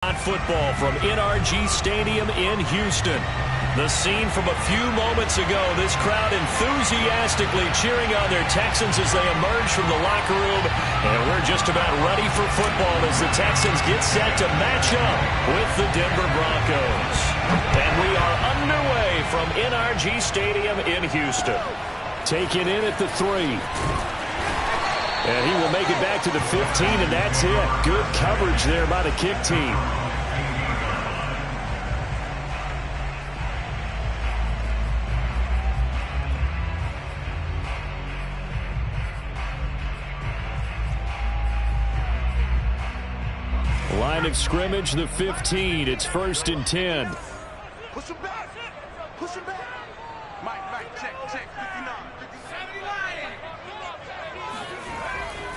Football from NRG Stadium in Houston. The scene from a few moments ago, this crowd enthusiastically cheering on their Texans as they emerge from the locker room. And we're just about ready for football as the Texans get set to match up with the Denver Broncos. And we are underway from NRG Stadium in Houston. Taken in at the 3. And he will make it back to the 15, and that's it. Good coverage there by the kick team. Line of scrimmage, the 15. It's 1st and 10. Push him back. Push him back. Mike, check. 59.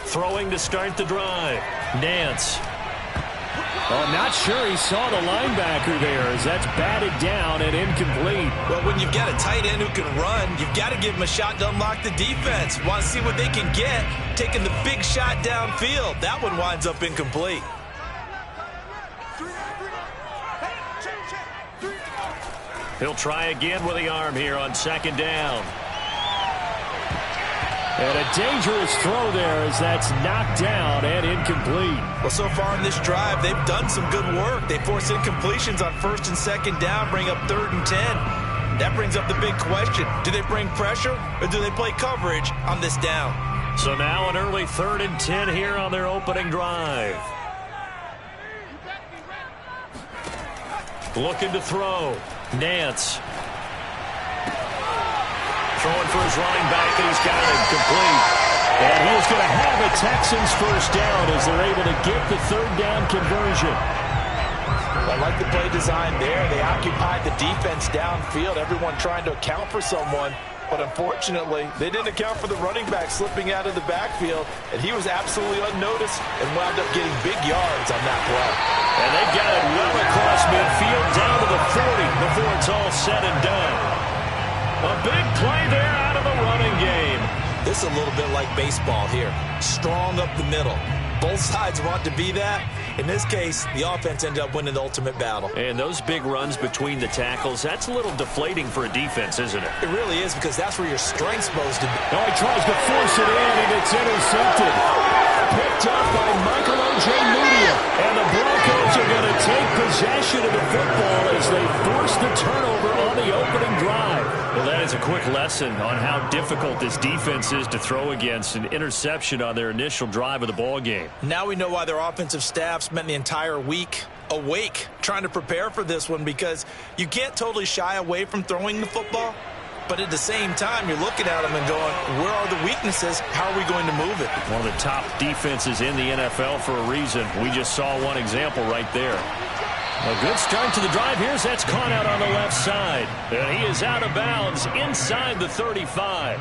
Throwing to start the drive. Nance. Oh, not sure he saw the linebacker there as that's batted down and incomplete. Well, when you've got a tight end who can run, you've got to give him a shot to unlock the defense. Want to see what they can get, taking the big shot downfield. That one winds up incomplete. He'll try again with the arm here on 2nd down. And a dangerous throw there as that's knocked down and incomplete. Well, so far in this drive, they've done some good work. They force incompletions on 1st and 2nd down, bring up 3rd and 10. That brings up the big question. Do they bring pressure or do they play coverage on this down? So now an early 3rd and 10 here on their opening drive. Looking to throw. Nance. Throwing for his running back, and he's got it complete. And he is going to have a Texans first down as they're able to get the 3rd down conversion. I like the play design there. They occupied the defense downfield, everyone trying to account for someone. But unfortunately, they didn't account for the running back slipping out of the backfield, and he was absolutely unnoticed and wound up getting big yards on that play. And they've got it well across midfield down to the 40 before it's all said and done. A big play there out of the running game. This is a little bit like baseball here. Strong up the middle. Both sides want to be that. In this case, the offense ended up winning the ultimate battle. And those big runs between the tackles, that's a little deflating for a defense, isn't it? It really is, because that's where your strength's supposed to be. Oh, he tries to force it in, and it's intercepted. Picked up by Michael O.J. Mudia. And the Broncos are going to take possession of the football as they force the turnover on the opening drive. Well, that is a quick lesson on how difficult this defense is to throw against. An interception on their initial drive of the ball game. Now we know why their offensive staff spent the entire week awake trying to prepare for this one, because you can't totally shy away from throwing the football. But at the same time, you're looking at them and going, where are the weaknesses? How are we going to move it? One of the top defenses in the NFL for a reason. We just saw one example right there. A good start to the drive. Here's that's caught out on the left side. And he is out of bounds inside the 35.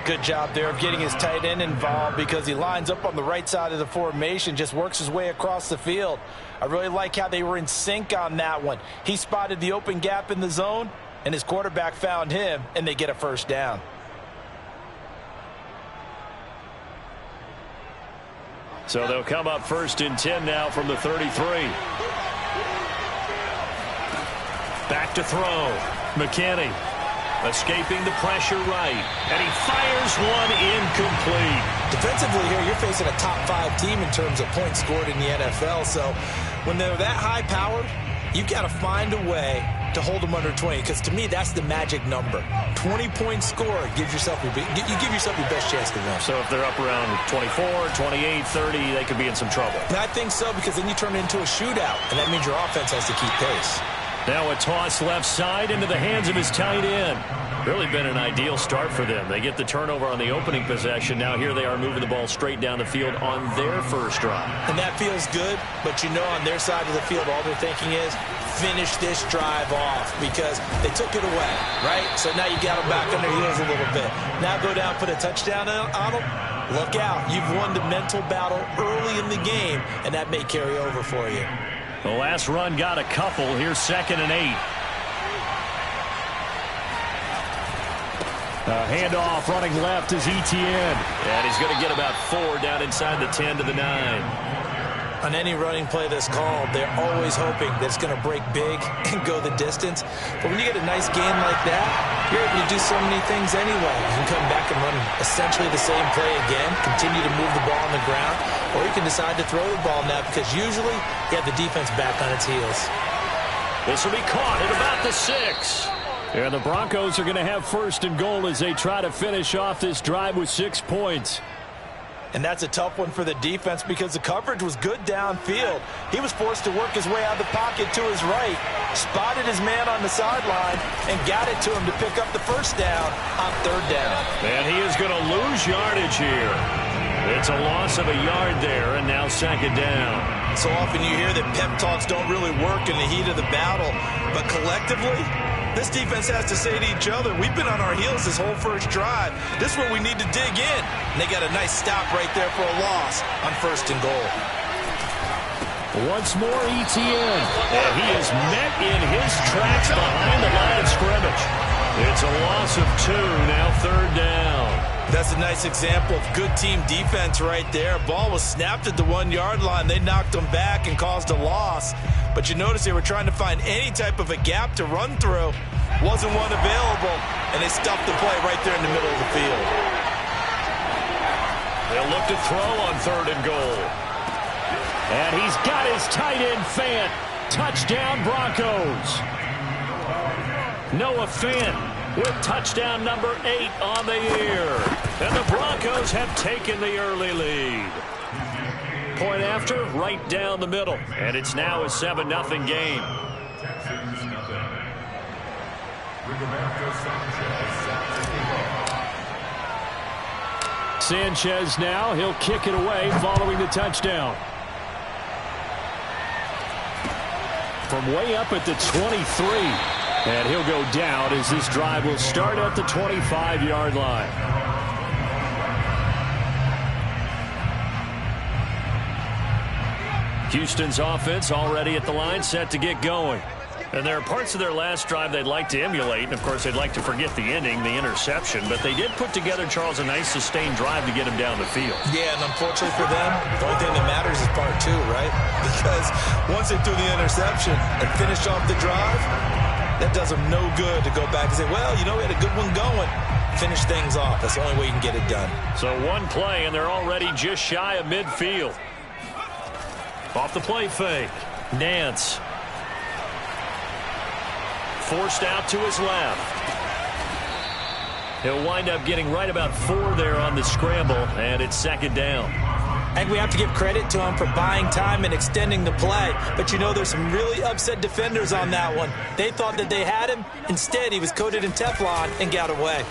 Good job there of getting his tight end involved, because he lines up on the right side of the formation, just works his way across the field. I really like how they were in sync on that one. He spotted the open gap in the zone, and his quarterback found him, and they get a first down. So they'll come up 1st and 10 now from the 33. Back to throw. McKinney escaping the pressure right. And he fires one incomplete. Defensively here, you're facing a top 5 team in terms of points scored in the NFL. So when they're that high-powered, you've got to find a way to hold them under 20, because to me that's the magic number. 20-point score gives yourself you give yourself your best chance to win. So if they're up around 24, 28, 30, they could be in some trouble. And I think so, because then you turn it into a shootout, and that means your offense has to keep pace. Now a toss left side into the hands of his tight end. Really been an ideal start for them. They get the turnover on the opening possession. Now here they are moving the ball straight down the field on their first drive. And that feels good, but you know on their side of the field all they're thinking is finish this drive off, because they took it away, right? So now you got them back on their heels a little bit. Now go down, put a touchdown on them. Look out. You've won the mental battle early in the game, and that may carry over for you. The last run got a couple. Here's 2nd and 8. Handoff running left is Etienne. And he's going to get about 4 down inside the 10 to the 9. On any running play that's called, they're always hoping that it's going to break big and go the distance. But when you get a nice gain like that, you're able to do so many things anyway. You can come back and run essentially the same play again, continue to move the ball on the ground, or you can decide to throw the ball now because usually you have the defense back on its heels. This will be caught at about the 6. And the Broncos are going to have 1st and goal as they try to finish off this drive with 6 points. And that's a tough one for the defense because the coverage was good downfield. He was forced to work his way out of the pocket to his right, spotted his man on the sideline, and got it to him to pick up the 1st down on 3rd down. And he is going to lose yardage here. It's a loss of a yard there, and now 2nd down. So often you hear that pep talks don't really work in the heat of the battle, but collectively, this defense has to say to each other, we've been on our heels this whole 1st drive. This is where we need to dig in. And they got a nice stop right there for a loss on 1st and goal. Once more, ETN. And he is met in his tracks behind the line of scrimmage. It's a loss of 2, now 3rd down. That's a nice example of good team defense right there. Ball was snapped at the 1-yard line. They knocked him back and caused a loss. But you notice they were trying to find any type of a gap to run through. Wasn't one available, and they stuffed the play right there in the middle of the field. They'll look to throw on 3rd and goal. And he's got his tight end Fant. Touchdown Broncos. Noah Fant with touchdown number 8 on the year. And the Broncos have taken the early lead. Point after, right down the middle. And it's now a 7-0 game. Sanchez now. He'll kick it away following the touchdown. From way up at the 23. And he'll go down as this drive will start at the 25-yard line. Houston's offense already at the line, set to get going. And there are parts of their last drive they'd like to emulate, and of course they'd like to forget the ending, the interception, but they did put together, Charles, a nice sustained drive to get him down the field. Yeah, and unfortunately for them, the only thing that matters is part 2, right? Because once they threw the interception and finished off the drive, that does them no good to go back and say, well, you know, we had a good one going. Finish things off. That's the only way you can get it done. So one play, and they're already just shy of midfield. Off the play fake. Nance. Forced out to his left. He'll wind up getting right about 4 there on the scramble, and it's 2nd down. I think we have to give credit to him for buying time and extending the play. But you know, there's some really upset defenders on that one. They thought that they had him. Instead, he was coated in Teflon and got away.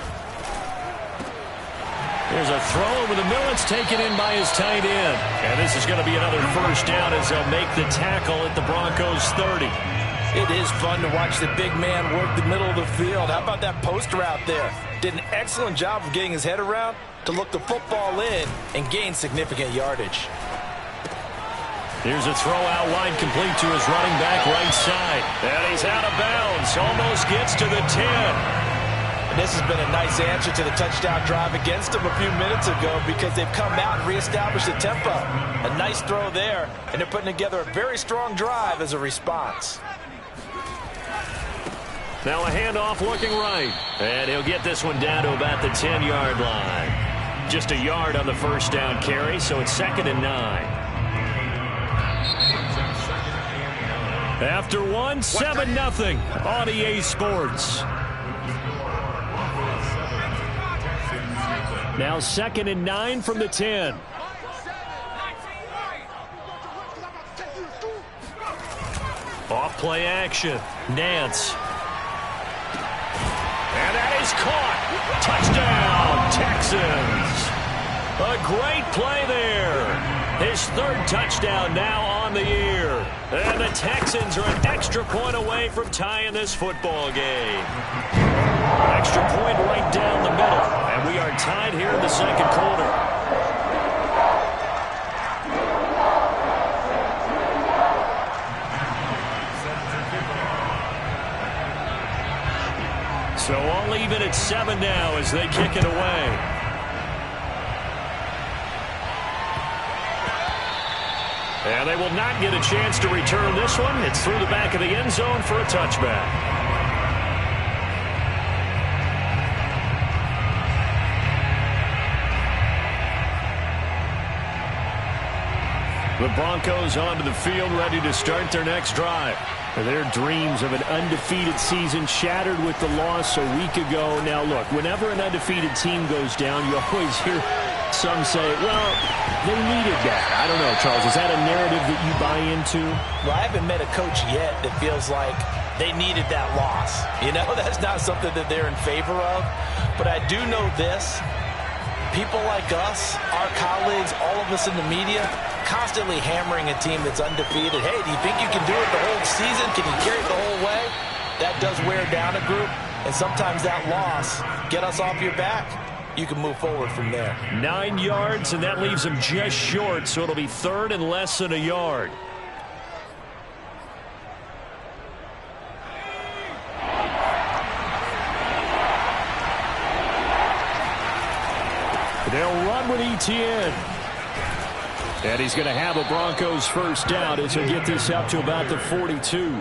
There's a throw over the middle. It's taken in by his tight end. And this is going to be another 1st down as they'll make the tackle at the Broncos 30. It is fun to watch the big man work the middle of the field. How about that post route there? Did an excellent job of getting his head around to look the football in and gain significant yardage. Here's a throw out wide, complete to his running back right side. And he's out of bounds. Almost gets to the 10. And this has been a nice answer to the touchdown drive against them a few minutes ago because they've come out and reestablished the tempo. A nice throw there, and they're putting together a very strong drive as a response. Now a handoff looking right. And he'll get this one down to about the 10-yard line. Just a yard on the 1st down carry, so it's 2nd and 9. After 1, 7-0 on EA Sports. Now 2nd and 9 from the 10. Off play action. Nance. And that is caught. Touchdown, Texans. A great play there. His 3rd touchdown now on the year. And the Texans are an extra point away from tying this football game. Extra point right down the middle. And we are tied here in the 2nd quarter. So all even at 7 now as they kick it away. And they will not get a chance to return this one. It's through the back of the end zone for a touchback. The Broncos onto the field, ready to start their next drive. Their dreams of an undefeated season shattered with the loss a week ago. Now, look, whenever an undefeated team goes down, you always hear some say, well, they needed that. I don't know, Charles. Is that a narrative that you buy into? Well, I haven't met a coach yet that feels like they needed that loss. You know, that's not something that they're in favor of. But I do know this. People like us, our colleagues, all of us in the media, constantly hammering a team that's undefeated. Hey, do you think you can do it the whole season? Can you carry it the whole way? That does wear down a group, and sometimes that loss, get us off your back, you can move forward from there. 9 yards, and that leaves them just short, so it'll be third and less than a yard. They'll run with Etienne. And he's going to have a Broncos first down as he'll get this up to about the 42.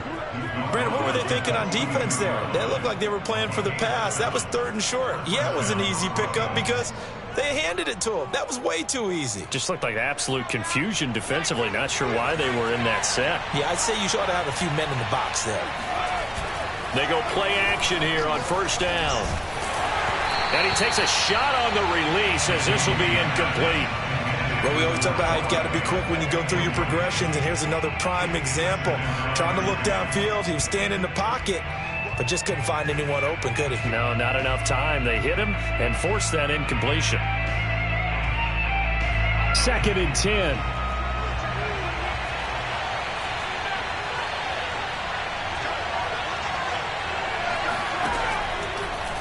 Brandon, what were they thinking on defense there? That looked like they were playing for the pass. That was third and short. Yeah, it was an easy pickup because they handed it to him. That was way too easy. Just looked like absolute confusion defensively. Not sure why they were in that set. Yeah, I'd say you ought to have a few men in the box there. They go play action here on first down. And he takes a shot on the release as this will be incomplete. Well, we always talk about how you've got to be quick when you go through your progressions, and here's another prime example. Trying to look downfield, he was standing in the pocket, but just couldn't find anyone open, could he? No, not enough time. They hit him and forced that incompletion. 2nd and 10.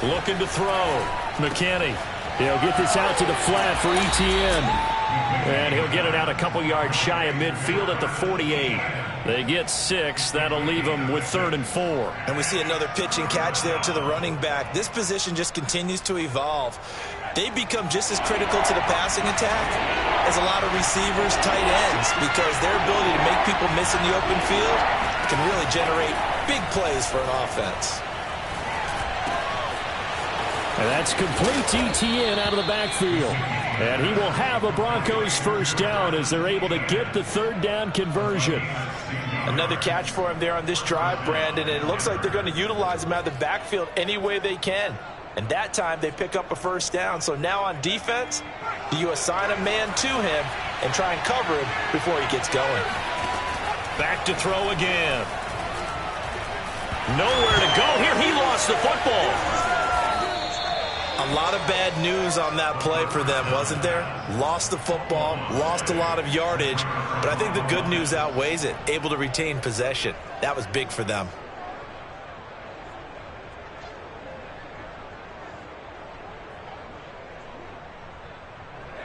Looking to throw. McKinney. He'll get this out to the flat for Etienne. And he'll get it out a couple yards shy of midfield at the 48. They get 6. That'll leave them with 3rd and 4. And we see another pitch and catch there to the running back. This position just continues to evolve. They become just as critical to the passing attack as a lot of receivers, tight ends, because their ability to make people miss in the open field can really generate big plays for an offense. And that's complete to Etienne out of the backfield. And he will have a Broncos first down as they're able to get the 3rd down conversion. Another catch for him there on this drive, Brandon, and it looks like they're going to utilize him out of the backfield any way they can. And that time they pick up a first down. So now on defense, do you assign a man to him and try and cover him before he gets going? Back to throw again. Nowhere to go here. He lost the football. A lot of bad news on that play for them, wasn't there? Lost the football, lost a lot of yardage, but I think the good news outweighs it. Able to retain possession. That was big for them.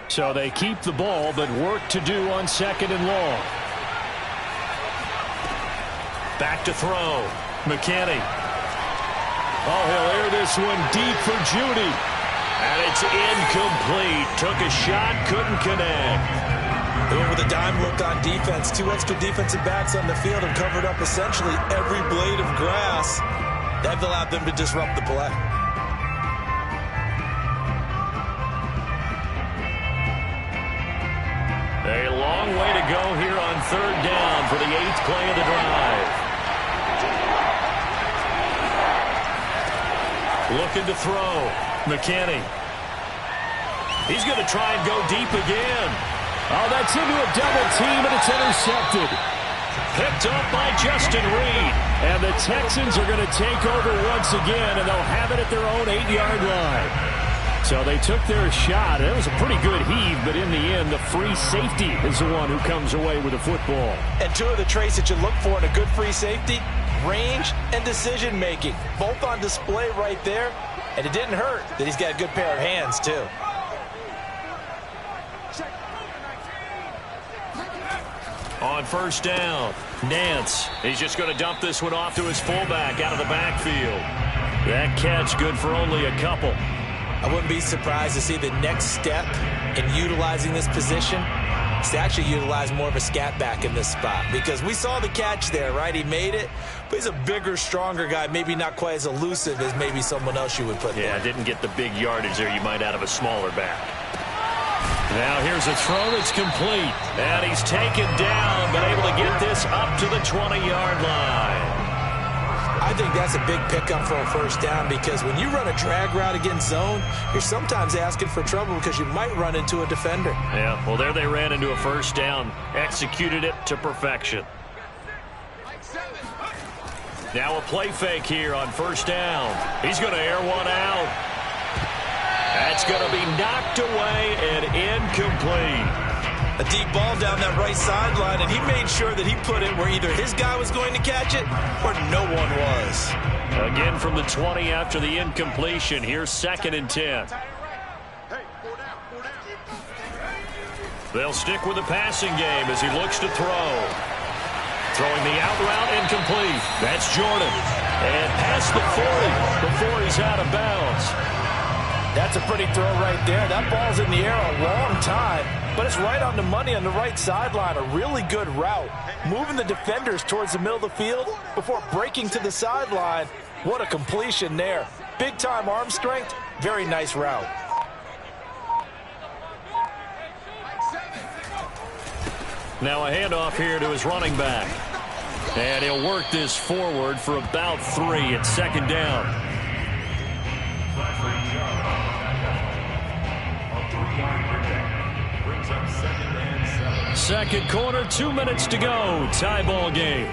So they keep the ball, but work to do on 2nd and long. Back to throw. McKinney. Oh, he'll air this one deep for Judy. And it's incomplete. Took a shot, couldn't connect. With a dime look on defense, 2 extra defensive backs on the field and covered up essentially every blade of grass. That allowed them to disrupt the play. A long way to go here on 3rd down for the 8th play of the drive. Looking to throw. McKinney. He's going to try and go deep again. Oh, that's into a double team, and it's intercepted. Picked up by Justin Reed. And the Texans are going to take over once again, and they'll have it at their own 8-yard line. So they took their shot. It was a pretty good heave, but in the end, the free safety is the one who comes away with the football. And 2 of the traits that you look for in a good free safety, range and decision-making, both on display right there. And it didn't hurt that he's got a good pair of hands, too. On first down, Nance. He's just going to dump this one off to his fullback out of the backfield. That catch good for only a couple. I wouldn't be surprised to see the next step in utilizing this position is to actually utilize more of a scat back in this spot, because we saw the catch there, right? He made it, but he's a bigger, stronger guy, maybe not quite as elusive as maybe someone else you would put there. Yeah, didn't get the big yardage there you might out of a smaller back. Now here's a throw that's complete, and he's taken down, but able to get this up to the 20-yard line. I think that's a big pickup for a first down, because when you run a drag route against zone, you're sometimes asking for trouble because you might run into a defender. Yeah, well, there they ran into a first down, executed it to perfection. Now a play fake here on first down. He's going to air one out. That's going to be knocked away and incomplete. A deep ball down that right sideline, and he made sure that he put it where either his guy was going to catch it or no one was. Again from the 20 after the incompletion. Here's 2nd and 10. They'll stick with the passing game as he looks to throw. Throwing the out route incomplete. That's Jordan. And past the 40 before he's out of bounds. That's a pretty throw right there. That ball's in the air a long time, but it's right on the money on the right sideline. A really good route. Moving the defenders towards the middle of the field before breaking to the sideline. What a completion there. Big-time arm strength. Very nice route. Now a handoff here to his running back. And he'll work this forward for about 3. It's 2nd down. Second quarter, 2 minutes to go. Tie ball game.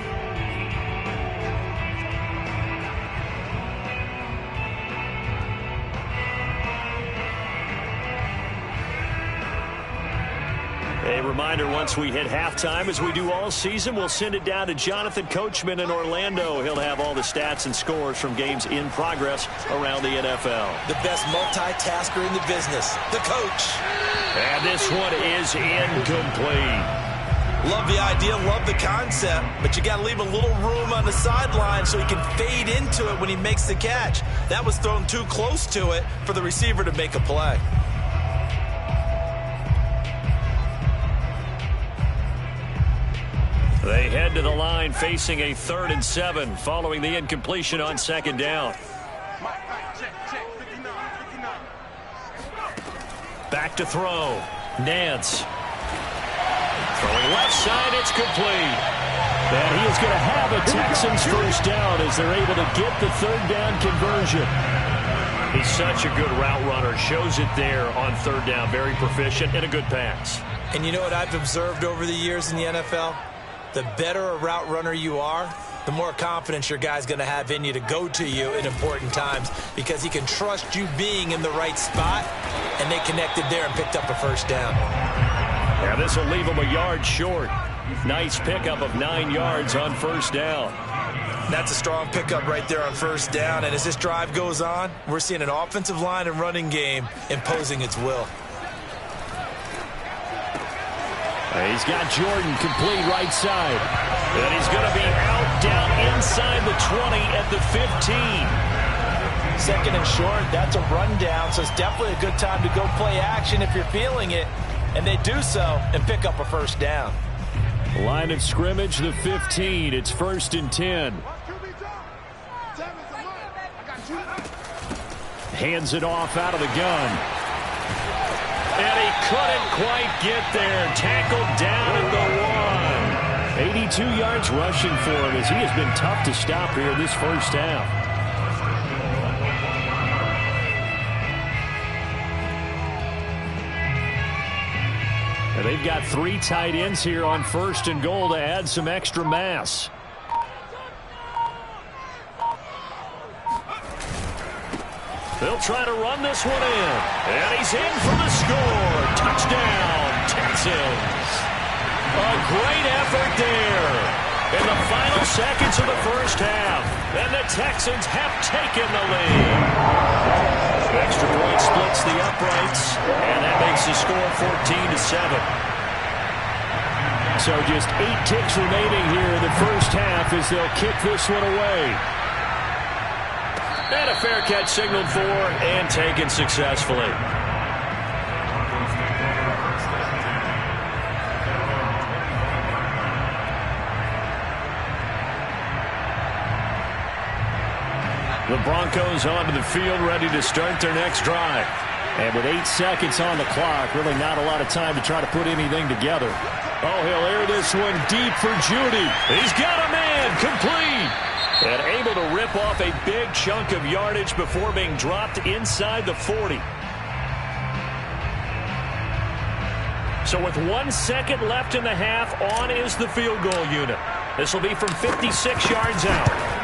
A reminder, once we hit halftime, as we do all season, we'll send it down to Jonathan Coachman in Orlando. He'll have all the stats and scores from games in progress around the NFL. The best multitasker in the business, the coach. And this one is incomplete. Love the idea, love the concept, but you got to leave a little room on the sideline so he can fade into it when he makes the catch. That was thrown too close to it for the receiver to make a play. They head to the line facing a 3rd and 7 following the incompletion on 2nd down. Back to throw. Nance. Throwing left side, it's complete. And he is going to have a Texans first down as they're able to get the 3rd down conversion. He's such a good route runner. Shows it there on 3rd down. Very proficient and a good pass. And you know what I've observed over the years in the NFL? The better a route runner you are, the more confidence your guy's going to have in you to go to you in important times, because he can trust you being in the right spot, and they connected there and picked up a first down. Yeah, this will leave him a yard short. Nice pickup of 9 yards on first down. That's a strong pickup right there on first down, and as this drive goes on, we're seeing an offensive line and running game imposing its will. He's got Jordan complete right side. And he's going to be out down inside the 20 at the 15. 2nd and short, that's a rundown, so it's definitely a good time to go play action if you're feeling it. And they do so and pick up a first down. Line of scrimmage, the 15. It's 1st and 10. Hands it off out of the gun. And he couldn't quite get there. Tackled down at the 1. 82 yards rushing for him as he has been tough to stop here this first half. And they've got 3 tight ends here on 1st and goal to add some extra mass. They'll try to run this one in. And he's in for the score. Touchdown, Texans. A great effort there in the final seconds of the first half. And the Texans have taken the lead. Extra point splits the uprights. And that makes the score 14-7. So just 8 ticks remaining here in the first half as they'll kick this one away. And a fair catch signaled for and taken successfully. The Broncos onto the field, ready to start their next drive. And with 8 seconds on the clock, really not a lot of time to try to put anything together. Oh, he'll air this one deep for Judy. He's got a man, complete. And able to rip off a big chunk of yardage before being dropped inside the 40. So with 1 second left in the half, on is the field goal unit. This will be from 56 yards out.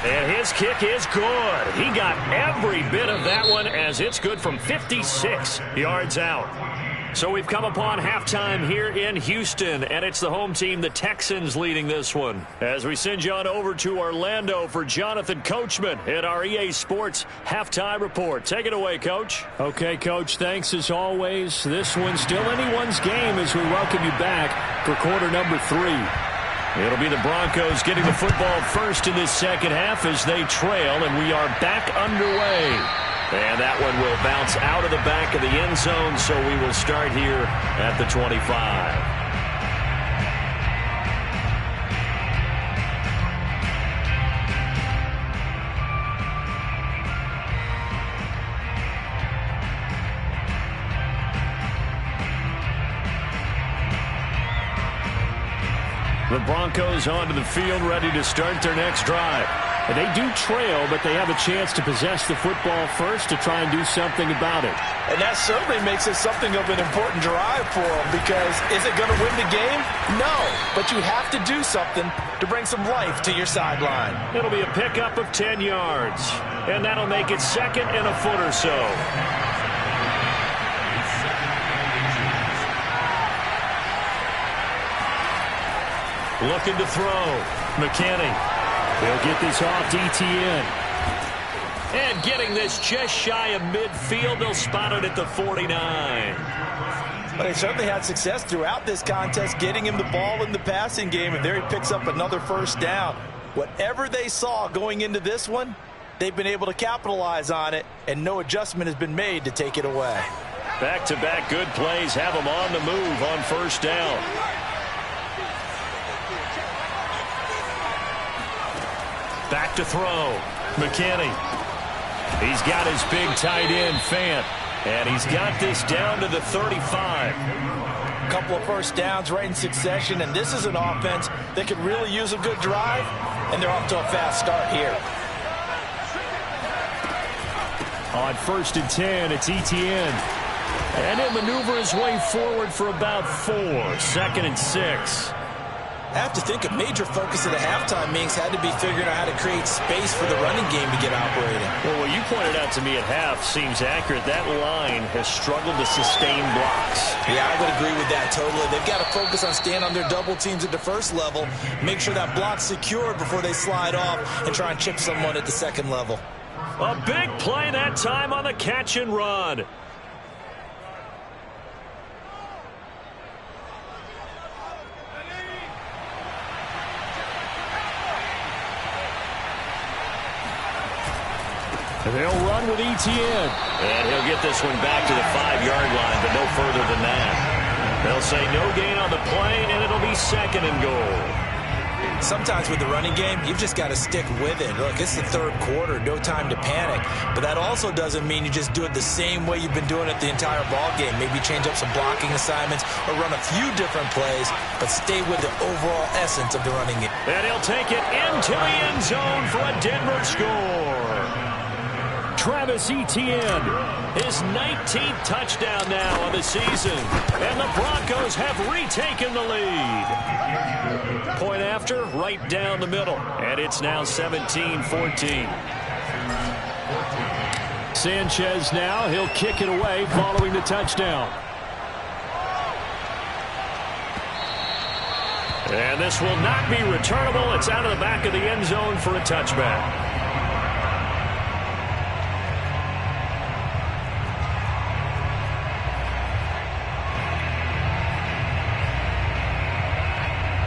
And his kick is good. He got every bit of that one as it's good from 56 yards out. So we've come upon halftime here in Houston, and it's the home team, the Texans, leading this one. As we send you on over to Orlando for Jonathan Coachman at our EA Sports Halftime Report. Take it away, Coach. Okay, Coach, thanks as always. This one's still anyone's game as we welcome you back for quarter number 3. It'll be the Broncos getting the football first in this second half as they trail, and we are back underway. And that one will bounce out of the back of the end zone, so we will start here at the 25. The Broncos onto the field, ready to start their next drive. And they do trail, but they have a chance to possess the football first to try and do something about it. And that certainly makes it something of an important drive for them, because is it going to win the game? No, but you have to do something to bring some life to your sideline. It'll be a pickup of 10 yards, and that'll make it second and a foot or so. Looking to throw. McKinney. He'll get this off to ETN. And getting this just shy of midfield. They'll spot it at the 49. Well, they certainly had success throughout this contest getting him the ball in the passing game, and there he picks up another first down. Whatever they saw going into this one, they've been able to capitalize on it, and no adjustment has been made to take it away. Back-to-back good plays have them on the move on first down. Back to throw. McKinney. He's got his big tight end, Fant. And he's got this down to the 35. A couple of first downs right in succession, and this is an offense that could really use a good drive, and they're off to a fast start here. On 1st and 10, it's ETN. And he'll maneuver his way forward for about 4. 2nd and 6. I have to think a major focus of the halftime meetings had to be figuring out how to create space for the running game to get operating. Well, what you pointed out to me at half seems accurate. That line has struggled to sustain blocks. Yeah, I would agree with that totally. They've got to focus on staying on their double teams at the first level, make sure that block's secured before they slide off and try and chip someone at the second level. A big play that time on the catch and run. They'll run with ETN. And he'll get this one back to the 5-yard line, but no further than that. They'll say no gain on the play, and it'll be 2nd and goal. Sometimes with the running game, you've just got to stick with it. Look, it's the third quarter, no time to panic. But that also doesn't mean you just do it the same way you've been doing it the entire ball game. Maybe change up some blocking assignments or run a few different plays, but stay with the overall essence of the running game. And he'll take it into the end zone for a Denver score. Travis Etienne. His 19th touchdown now on the season. And the Broncos have retaken the lead. Point after, right down the middle. And it's now 17-14. Sanchez now. He'll kick it away following the touchdown. And this will not be returnable. It's out of the back of the end zone for a touchback.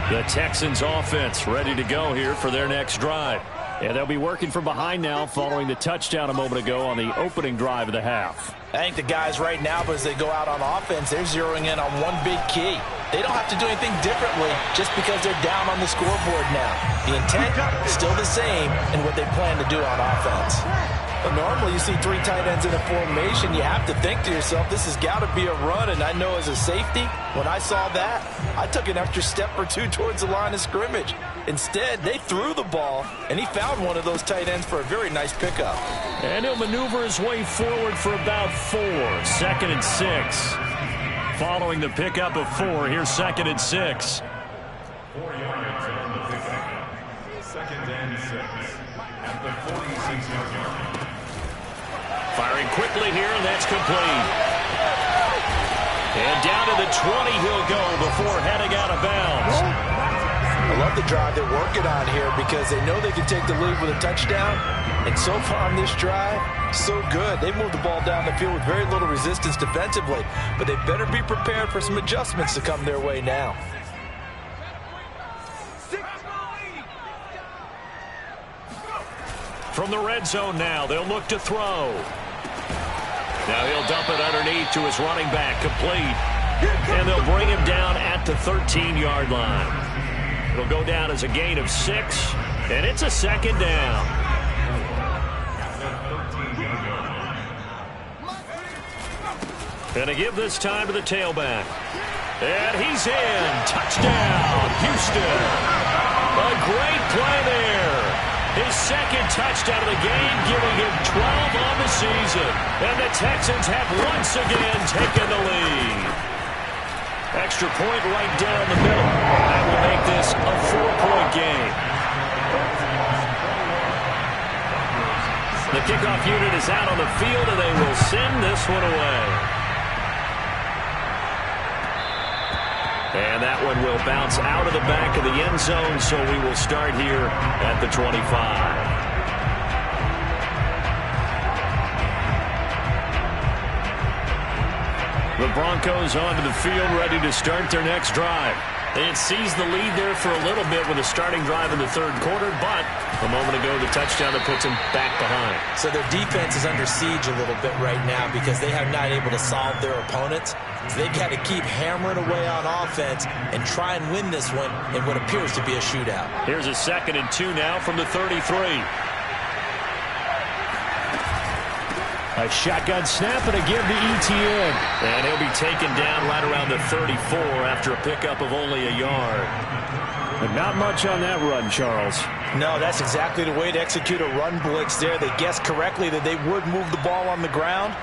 The Texans offense ready to go here for their next drive. And they'll be working from behind now following the touchdown a moment ago on the opening drive of the half. I think the guys right now, as they go out on offense, they're zeroing in on one big key. They don't have to do anything differently just because they're down on the scoreboard now. The intent is still the same in what they plan to do on offense. But normally you see 3 tight ends in a formation, you have to think to yourself, this has got to be a run. And I know as a safety, when I saw that, I took an extra step or 2 towards the line of scrimmage. Instead, they threw the ball, and he found one of those tight ends for a very nice pickup. And he'll maneuver his way forward for about 4. 2nd and 6. Following the pickup of 4, here's 2nd and 6. 4 yards on the pickup. 2nd and 6 at the 46-yard line. Firing quickly here, and that's complete. And down to the 20 he'll go before heading out of bounds. I love the drive they're working on here because they know they can take the lead with a touchdown. And so far on this drive, so good. They moved the ball down the field with very little resistance defensively. But they better be prepared for some adjustments to come their way now. From the red zone now, they'll look to throw. Now he'll dump it underneath to his running back, complete. And they'll bring him down at the 13-yard line. It'll go down as a gain of 6, and it's a 2nd down. And to give this time to the tailback. And he's in. Touchdown, Houston. A great play there. His 2nd touchdown of the game, giving him 12 on the season. And the Texans have once again taken the lead. Extra point right down the middle. That will make this a 4-point game. The kickoff unit is out on the field, and they will send this one away. And that one will bounce out of the back of the end zone, so we will start here at the 25. The Broncos onto the field, ready to start their next drive. They had seized the lead there for a little bit with a starting drive in the 3rd quarter, but a moment ago the touchdown that puts them back behind. So their defense is under siege a little bit right now because they have not able to solve their opponents. So they've got to keep hammering away on offense and try and win this one in what appears to be a shootout. Here's a 2nd and 2 now from the 33. A shotgun snap and a give to Etienne. And he'll be taken down right around the 34 after a pickup of only a yard. But not much on that run, Charles. No, that's exactly the way to execute a run blitz there. They guessed correctly that they would move the ball on the ground,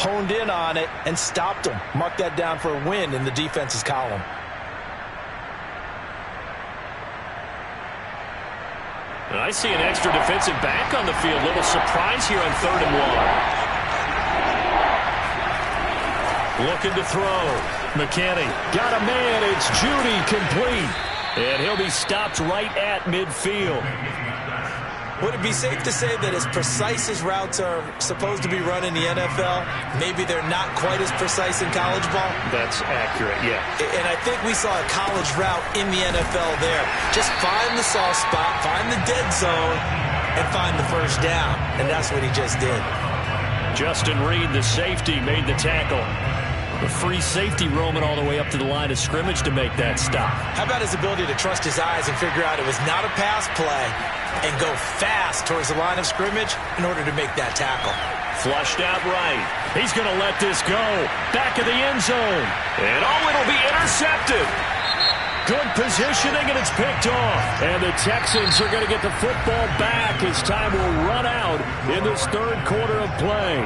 honed in on it, and stopped them. Mark that down for a win in the defense's column. And I see an extra defensive back on the field. Little surprise here on 3rd and 1. Looking to throw. McKinney got a man. It's Judy, complete. And he'll be stopped right at midfield. Would it be safe to say that as precise as routes are supposed to be run in the NFL, maybe they're not quite as precise in college ball? That's accurate, yeah. And I think we saw a college route in the NFL there. Just find the soft spot, find the dead zone, and find the first down. And that's what he just did. Justin Reed, the safety, made the tackle. The free safety roaming all the way up to the line of scrimmage to make that stop. How about his ability to trust his eyes and figure out it was not a pass play and go fast towards the line of scrimmage in order to make that tackle. Flushed out right. He's going to let this go. Back of the end zone. And it'll be intercepted. Good positioning, and it's picked off. And the Texans are going to get the football back as time will run out in this 3rd quarter of play.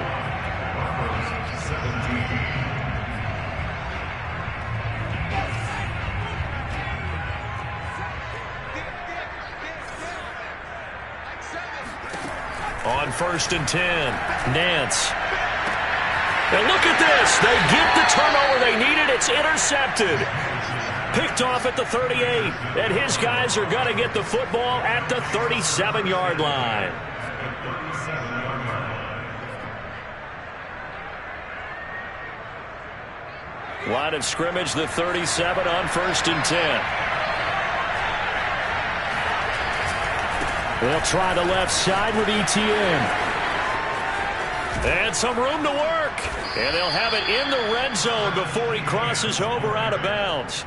On 1st and 10, Nance. And look at this. They get the turnover they needed. It's intercepted. Picked off at the 38. And his guys are going to get the football at the 37-yard line. Line of scrimmage, the 37 on 1st and 10. They'll try the left side with Etienne. And some room to work. And they'll have it in the red zone before he crosses over out of bounds.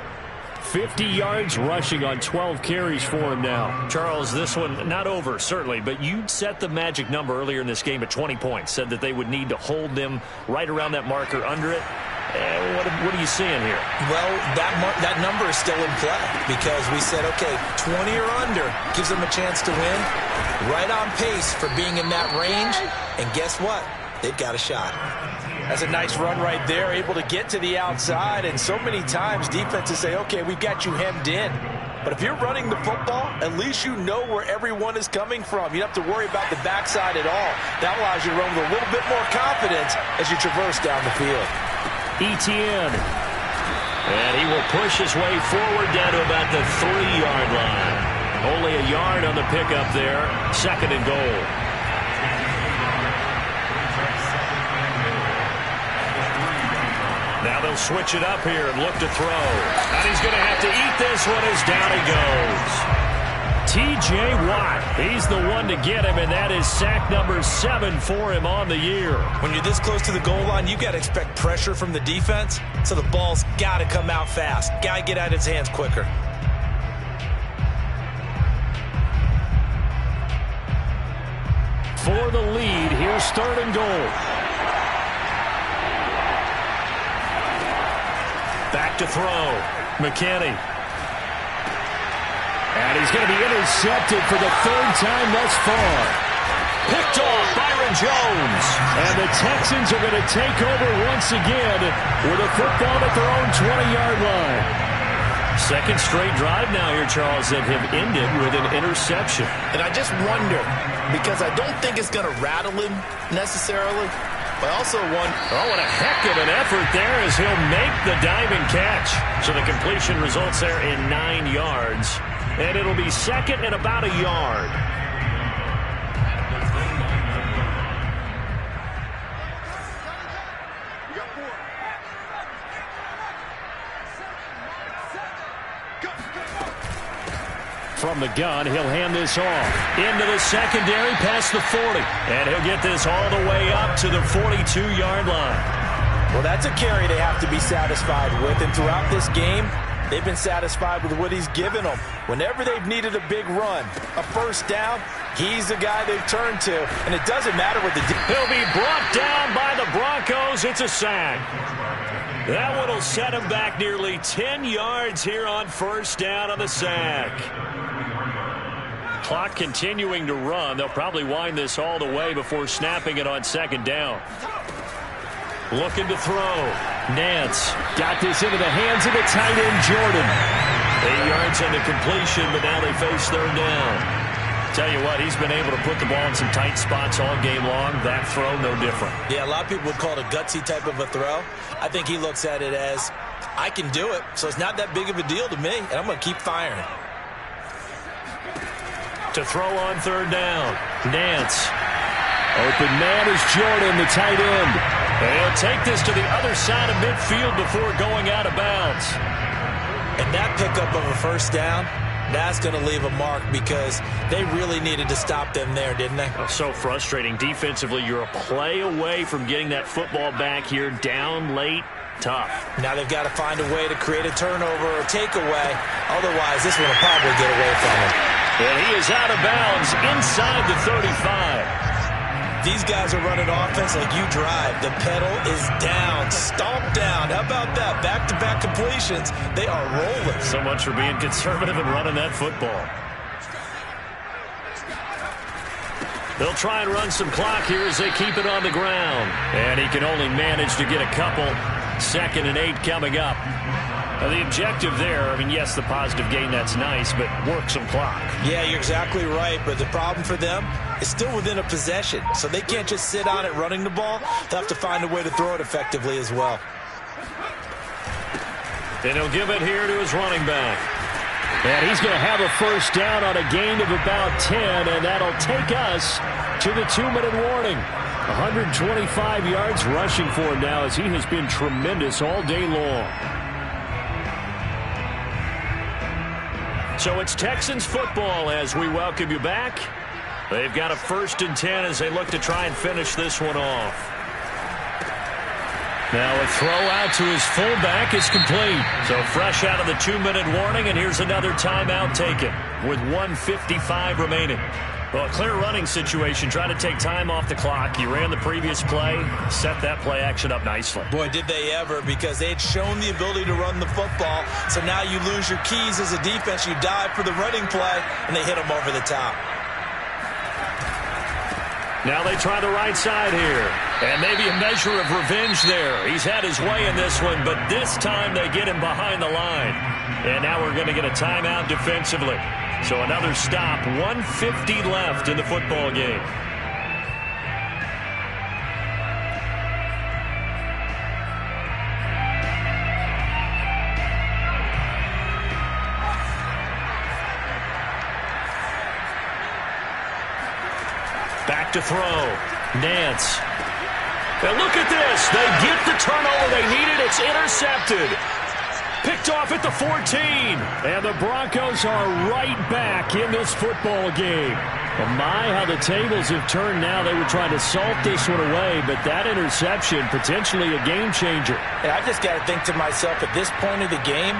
50 yards rushing on 12 carries for him now. Charles, this one not over, certainly, but you set the magic number earlier in this game at 20 points. Said that they would need to hold them right around that marker under it. What are you seeing here? Well, that number is still in play because we said, okay, 20 or under gives them a chance to win. Right on pace for being in that range. And guess what? They've got a shot. That's a nice run right there, able to get to the outside. And so many times defenses say, okay, we've got you hemmed in. But if you're running the football, at least you know where everyone is coming from. You don't have to worry about the backside at all. That allows you to run with a little bit more confidence as you traverse down the field. Etienne. And he will push his way forward down to about the 3-yard line. Only a yard on the pickup there. 2nd and goal. Now they'll switch it up here and look to throw. And he's going to have to eat this one as down he goes. T.J. Watt, he's the one to get him, and that is sack number 7 for him on the year. When you're this close to the goal line, you've got to expect pressure from the defense, so the ball's got to come out fast. Got to get out of his hands quicker. For the lead, here's 3rd and goal. Back to throw. McKinney. And he's going to be intercepted for the 3rd time thus far. Picked off Byron Jones. And the Texans are going to take over once again with a football at their own 20-yard line. 2nd straight drive now here, Charles, that have ended with an interception. And I just wonder, because I don't think it's going to rattle him necessarily, but I also wonder... Oh, what a heck of an effort there as he'll make the diving catch. So the completion results there in 9 yards. And it'll be 2nd and about a yard. From the gun, he'll hand this off. Into the secondary, past the 40. And he'll get this all the way up to the 42-yard line. Well, that's a carry they have to be satisfied with. And throughout this game, they've been satisfied with what he's given them. Whenever they've needed a big run, a 1st down, he's the guy they've turned to. And it doesn't matter what the... He'll be brought down by the Broncos. It's a sack. That one will set him back nearly 10 yards here on 1st down on the sack. Clock continuing to run. They'll probably wind this all the way before snapping it on 2nd down. Looking to throw. Nance got this into the hands of the tight end, Jordan. 8 yards on the completion, but now they face 3rd down. Tell you what, he's been able to put the ball in some tight spots all game long. That throw, no different. Yeah, a lot of people would call it a gutsy type of a throw. I think he looks at it as, I can do it, so it's not that big of a deal to me, and I'm going to keep firing. To throw on 3rd down. Nance. Open man is Jordan, the tight end. And he'll take this to the other side of midfield before going out of bounds. And that pickup of a 1st down, that's going to leave a mark because they really needed to stop them there, didn't they? Oh, so frustrating. Defensively, you're a play away from getting that football back here down late. Tough. Now they've got to find a way to create a turnover or takeaway. Otherwise, this one will probably get away from him. And he is out of bounds inside the 35. These guys are running offense like you drive. The pedal is down, stomped down. How about that? Back-to-back completions. They are rolling. So much for being conservative and running that football. They'll try and run some clock here as they keep it on the ground. And he can only manage to get a couple. 2nd and 8 coming up. Now the objective there, I mean, yes, the positive gain, that's nice, but work some clock. Yeah, you're exactly right, but the problem for them is still within a possession, so they can't just sit on it running the ball. They'll have to find a way to throw it effectively as well. And he'll give it here to his running back. And he's going to have a 1st down on a gain of about 10, and that'll take us to the 2-minute warning. 125 yards rushing for him now as he has been tremendous all day long. So it's Texans football as we welcome you back. They've got a 1st and 10 as they look to try and finish this one off. Now a throw out to his fullback is complete. So fresh out of the 2-minute warning, and here's another timeout taken with 1:55 remaining. Well, a clear running situation. Try to take time off the clock. You ran the previous play, set that play action up nicely. Boy, did they ever, because they'd shown the ability to run the football. So now you lose your keys as a defense. You dive for the running play, and they hit them over the top. Now they try the right side here. And maybe a measure of revenge there. He's had his way in this one, but this time they get him behind the line. And now we're going to get a timeout defensively. So another stop, 1:50 left in the football game. Back to throw. Nance. And look at this. They get the turnover they needed. It's intercepted. Picked off at the 14. And the Broncos are right back in this football game. Well, my, how the tables have turned now. They were trying to salt this one away, but that interception, potentially a game changer. And I just got to think to myself, at this point of the game,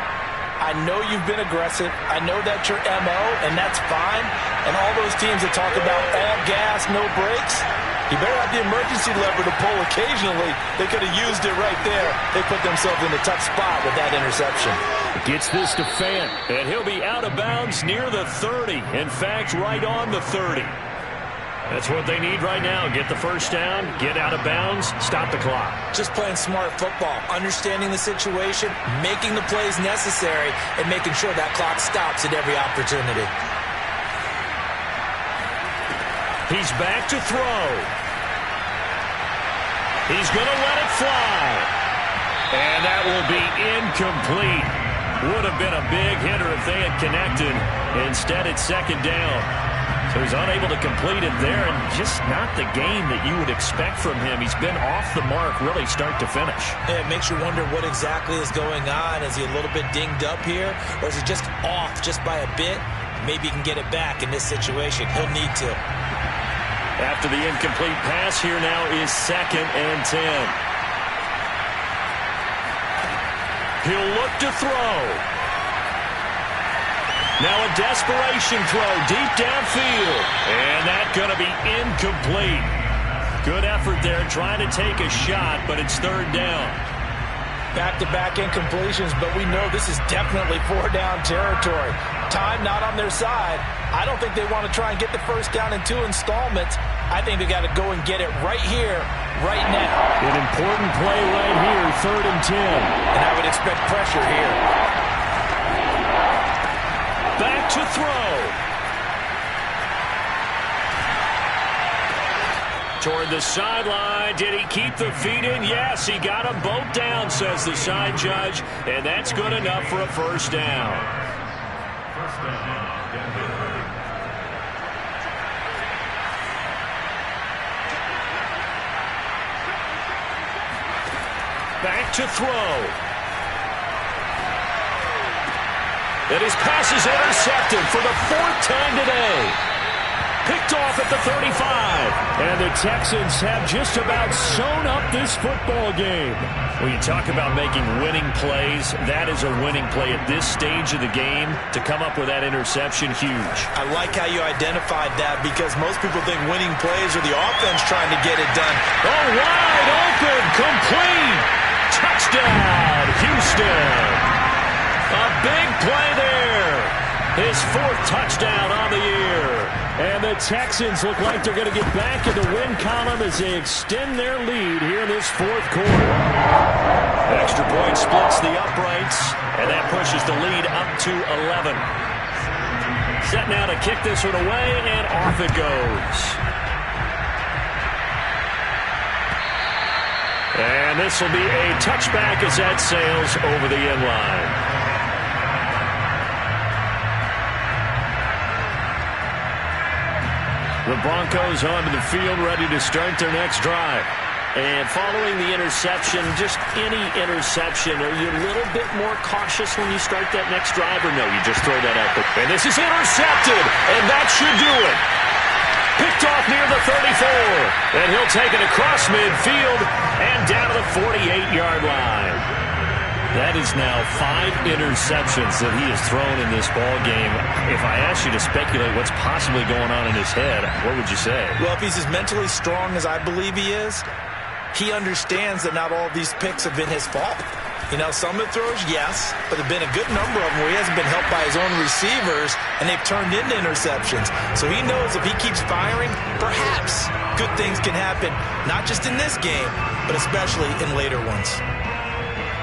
I know you've been aggressive. I know that's your MO, and that's fine. And all those teams that talk about all gas, no brakes, you better have the emergency lever to pull occasionally. They could have used it right there. They put themselves in a tough spot with that interception. Gets this to Fant, and he'll be out of bounds near the 30. In fact, right on the 30. That's what they need right now. Get the first down, get out of bounds, stop the clock. Just playing smart football, understanding the situation, making the plays necessary, and making sure that clock stops at every opportunity. He's back to throw. He's going to let it fly. And that will be incomplete. Would have been a big hitter if they had connected. Instead, it's second down. So he's unable to complete it there, and just not the game that you would expect from him. He's been off the mark really start to finish. Yeah, it makes you wonder what exactly is going on. Is he a little bit dinged up here, or is he just off just by a bit? Maybe he can get it back in this situation. He'll need to. After the incomplete pass, here now is 2nd and 10. He'll look to throw. Now a desperation throw deep downfield. And that's going to be incomplete. Good effort there trying to take a shot, but it's 3rd down. Back-to-back incompletions, but we know this is definitely 4-down territory. Time not on their side. I don't think they want to try and get the first down in 2 installments. I think they got to go and get it right here, right now. An important play right here, 3rd and 10. And I would expect pressure here. Back to throw. Toward the sideline. Did he keep the feet in? Yes, he got them both down, says the side judge. And that's good enough for a first down. First down, Denver. Back to throw. And his pass is intercepted for the 4th time today. Picked off at the 35. And the Texans have just about sewn up this football game. When you talk about making winning plays, that is a winning play at this stage of the game. To come up with that interception, huge. I like how you identified that, because most people think winning plays are the offense trying to get it done. Oh, wide open, complete. Touchdown, Houston. A big play there. His 4th touchdown on the year. And the Texans look like they're going to get back in the win column as they extend their lead here in this 4th quarter. Extra point splits the uprights, and that pushes the lead up to 11. Set now to kick this one away, and off it goes. And this will be a touchback as that sails over the end line. The Broncos onto the field, ready to start their next drive. And following the interception, just any interception, are you a little bit more cautious when you start that next drive, or no, you just throw that out there? And this is intercepted, and that should do it. Picked off near the 34. And he'll take it across midfield and down to the 48-yard line. That is now 5 interceptions that he has thrown in this ball game. If I asked you to speculate what's possibly going on in his head, what would you say? Well, if he's as mentally strong as I believe he is, he understands that not all of these picks have been his fault. You know, some of the throws, yes, but there have been a good number of them where he hasn't been helped by his own receivers, and they've turned into interceptions. So he knows if he keeps firing, perhaps good things can happen, not just in this game, but especially in later ones.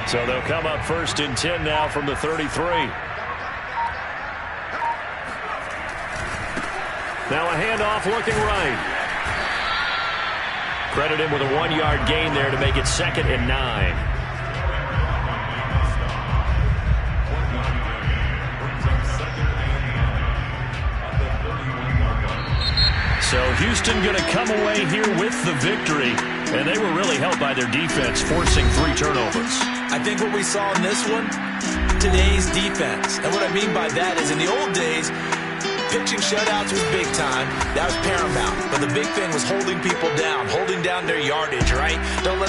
So they'll come up 1st and 10 now from the 33. Now a handoff looking right. Credit him with a 1-yard gain there to make it 2nd and 9. So Houston going to come away here with the victory, and they were really helped by their defense, forcing 3 turnovers. I think what we saw in this one, today's defense. And what I mean by that is in the old days, pitching shutouts was big time. That was paramount. But the big thing was holding people down, holding down their yardage, right? Don't let